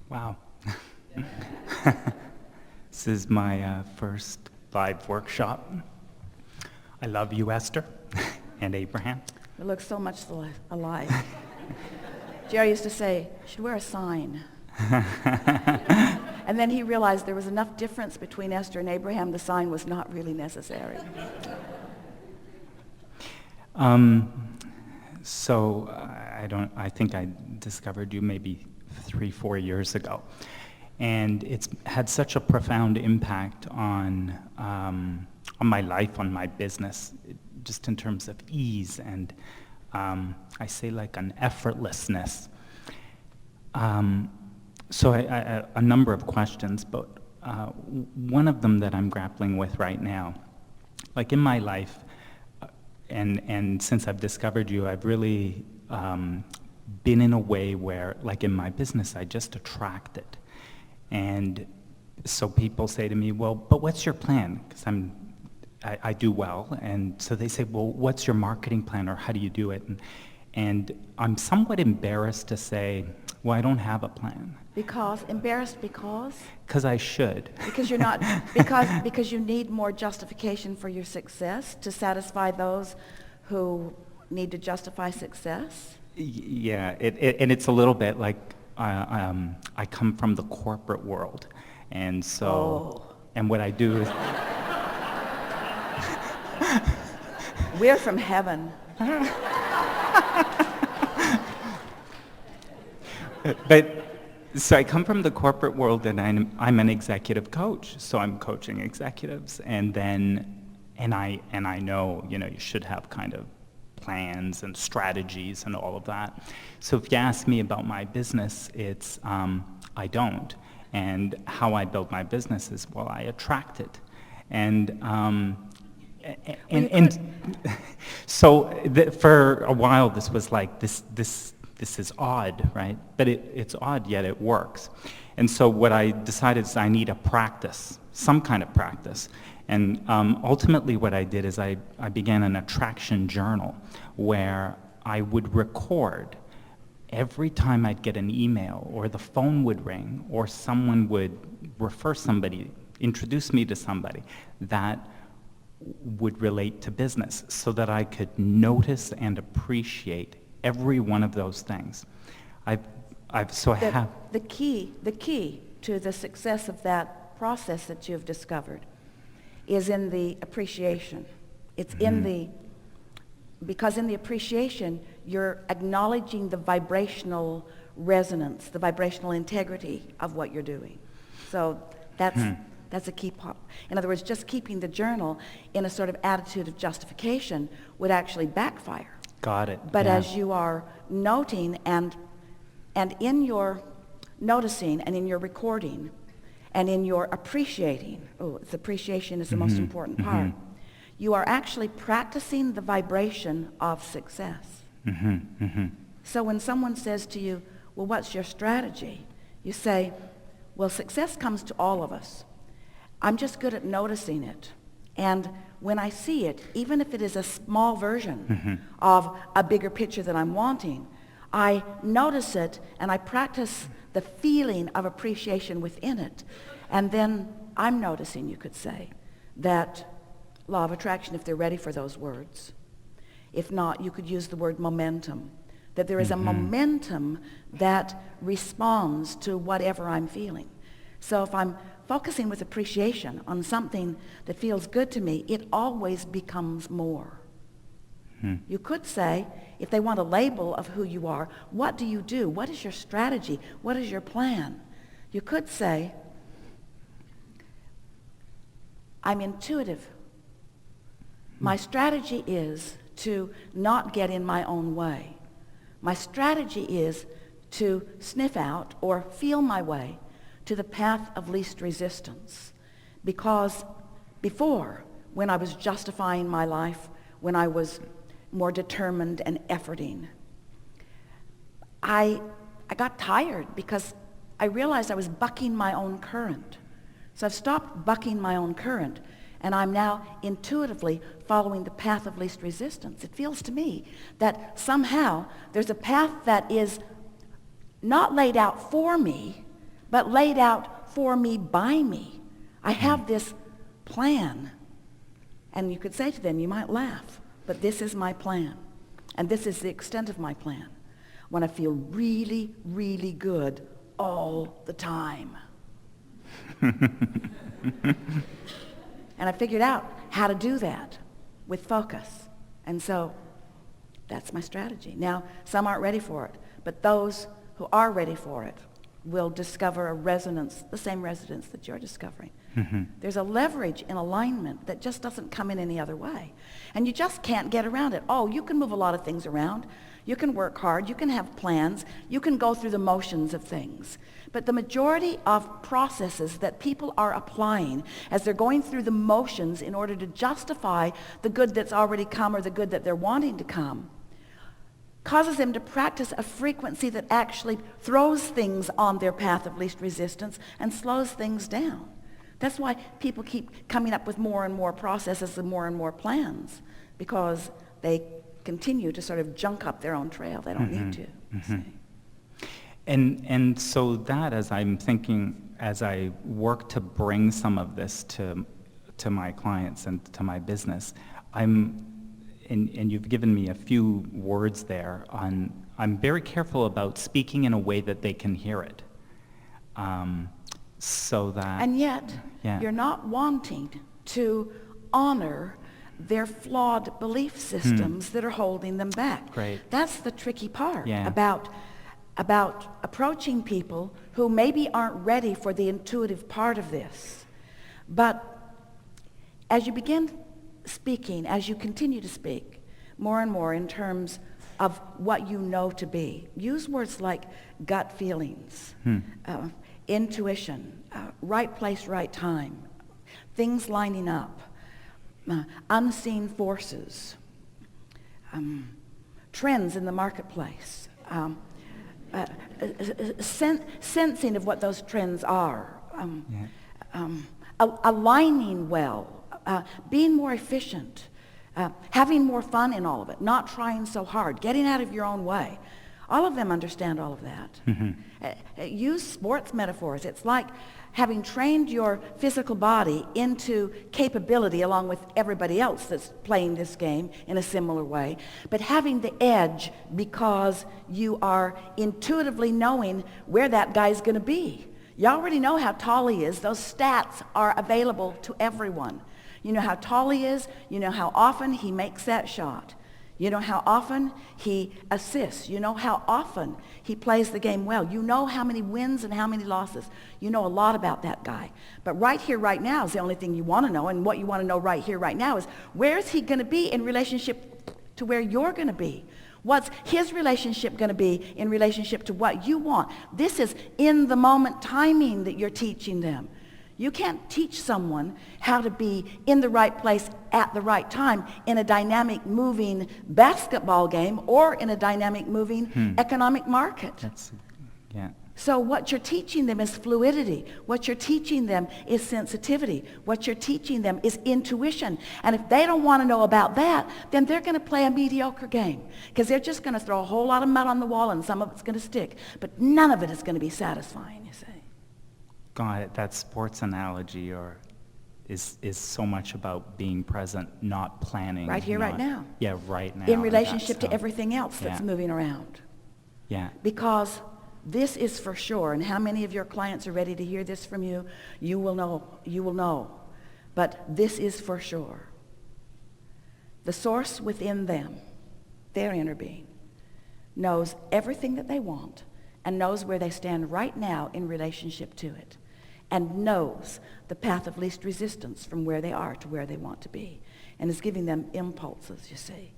Wow. This is my first live workshop. I love you, Esther, and Abraham. We look so much alike. Jerry used to say, "You should wear a sign." And then he realized there was enough difference between Esther and Abraham, the sign was not really necessary. So I think I discovered you maybe 3-4 years ago. And it's had such a profound impact on my life, on my business, just in terms of ease and I say like an effortlessness. So a number of questions, but one of them that I'm grappling with right now, like in my life, and since I've discovered you, I've really been in a way where, like in my business, I just attract it. And so people say to me, well, but what's your plan? Because I do well, and so they say, well, what's your marketing plan, or how do you do it? And I'm somewhat embarrassed to say, well, I don't have a plan. Embarrassed because? Because I should. Because you're not, because you need more justification for your success to satisfy those who need to justify success? Yeah, and it's a little bit like I come from the corporate world, and so, and what I do is... We're from heaven. But so I come from the corporate world, and I'm an executive coach, so I'm coaching executives, and I know, you should have kind of plans and strategies and all of that. So if you ask me about my business, it's I don't. And how I build my business is, well, I attract it. And so for a while this was like this is odd, right? But it's odd, yet it works. And so what I decided is I need a practice, some kind of practice. And ultimately what I did is I began an attraction journal where I would record every time I'd get an email, or the phone would ring, or someone would refer somebody, introduce me to somebody that would relate to business, so that I could notice and appreciate every one of those things. The key to the success of that process that you've discovered is in the appreciation. It's because in the appreciation, you're acknowledging the vibrational resonance, the vibrational integrity of what you're doing. So that's a key part. In other words, just keeping the journal in a sort of attitude of justification would actually backfire. Got it. But yeah. as you are noting and in your noticing and in your recording and in your appreciating, appreciation is the most important part, you are actually practicing the vibration of success. So when someone says to you, well, what's your strategy? You say, well, success comes to all of us. I'm just good at noticing it. And when I see it, even if it is a small version of a bigger picture that I'm wanting, I notice it and I practice the feeling of appreciation within it. And then I'm noticing, you could say, that law of attraction, if they're ready for those words. If not, you could use the word momentum. That there is a momentum that responds to whatever I'm feeling. So if I'm focusing with appreciation on something that feels good to me, it always becomes more. You could say, if they want a label of who you are, what do you do? What is your strategy? What is your plan? You could say, I'm intuitive. My strategy is to not get in my own way. My strategy is to sniff out or feel my way to the path of least resistance. Because before, when I was justifying my life, when I was more determined and efforting, I got tired because I realized I was bucking my own current. So I've stopped bucking my own current, and I'm now intuitively following the path of least resistance. It feels to me that somehow there's a path that is not laid out for me, but laid out for me by me. I have this plan. And you could say to them, you might laugh, but this is my plan. And this is the extent of my plan. When I feel really, really good all the time. And I figured out how to do that with focus. And so that's my strategy. Now, some aren't ready for it, but those who are ready for it will discover a resonance, the same resonance that you're discovering. There's a leverage in alignment that just doesn't come in any other way. And you just can't get around it. Oh, you can move a lot of things around. You can work hard. You can have plans. You can go through the motions of things. But the majority of processes that people are applying as they're going through the motions in order to justify the good that's already come or the good that they're wanting to come causes them to practice a frequency that actually throws things on their path of least resistance and slows things down. That's why people keep coming up with more and more processes and more plans, because they continue to sort of junk up their own trail. They don't need to. See? And so that, as I'm thinking, as I work to bring some of this to my clients and to my business, and you've given me a few words there on, I'm very careful about speaking in a way that they can hear it. So that... And yet, you're not wanting to honor their flawed belief systems that are holding them back. Great. That's the tricky part about approaching people who maybe aren't ready for the intuitive part of this. But as you begin speaking, as you continue to speak more and more in terms of what you know to be, use words like gut feelings, intuition, right place, right time, things lining up, unseen forces, trends in the marketplace, sensing of what those trends are, aligning well, being more efficient, having more fun in all of it, not trying so hard, getting out of your own way. All of them understand all of that. Use sports metaphors. It's like having trained your physical body into capability along with everybody else that's playing this game in a similar way, but having the edge because you are intuitively knowing where that guy's going to be. You already know how tall he is. Those stats are available to everyone. You know how tall he is. You know how often he makes that shot. You know how often he assists. You know how often he plays the game well. You know how many wins and how many losses. You know a lot about that guy. But right here, right now is the only thing you want to know. And what you want to know right here, right now is where is he going to be in relationship to where you're going to be? What's his relationship going to be in relationship to what you want? This is in the moment timing that you're teaching them. You can't teach someone how to be in the right place at the right time in a dynamic, moving basketball game or in a dynamic, moving economic market. So what you're teaching them is fluidity. What you're teaching them is sensitivity. What you're teaching them is intuition. And if they don't want to know about that, then they're going to play a mediocre game because they're just going to throw a whole lot of mud on the wall and some of it's going to stick. But none of it is going to be satisfying, you see. Got it. That sports analogy is so much about being present, not planning. Right here, right now. Yeah, right now. In relationship to everything else that's moving around. Yeah. Because this is for sure, and how many of your clients are ready to hear this from you? You will know. But this is for sure. The source within them, their inner being, knows everything that they want and knows where they stand right now in relationship to it, and knows the path of least resistance from where they are to where they want to be, and is giving them impulses, you see.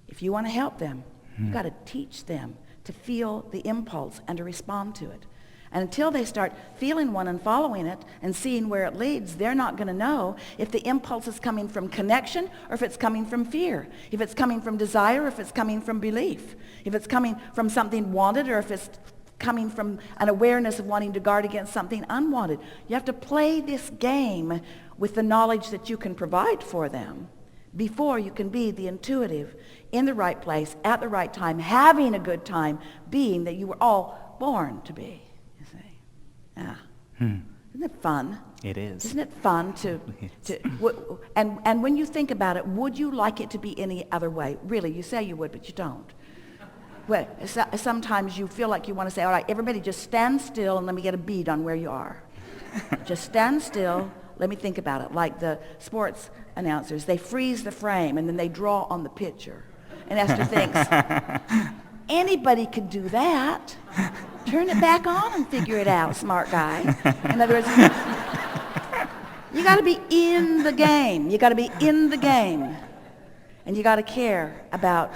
If you want to help them, you've got to teach them to feel the impulse and to respond to it. And until they start feeling one and following it and seeing where it leads, they're not going to know if the impulse is coming from connection or if it's coming from fear, if it's coming from desire or if it's coming from belief, if it's coming from something wanted or if it's coming from an awareness of wanting to guard against something unwanted. You have to play this game with the knowledge that you can provide for them before you can be the intuitive, in the right place, at the right time, having a good time, being that you were all born to be, you see. Yeah. Hmm. Isn't it fun? It is. Isn't it fun and when you think about it, would you like it to be any other way? Really, you say you would, but you don't. Well, sometimes you feel like you want to say, all right, everybody just stand still and let me get a bead on where you are. Just stand still, let me think about it. Like the sports announcers, they freeze the frame and then they draw on the picture. And Esther thinks, anybody could do that. Turn it back on and figure it out, smart guy. In other words, you got to be in the game. You got to be in the game. And you got to care about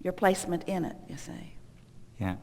your placement in it, you see. Yeah.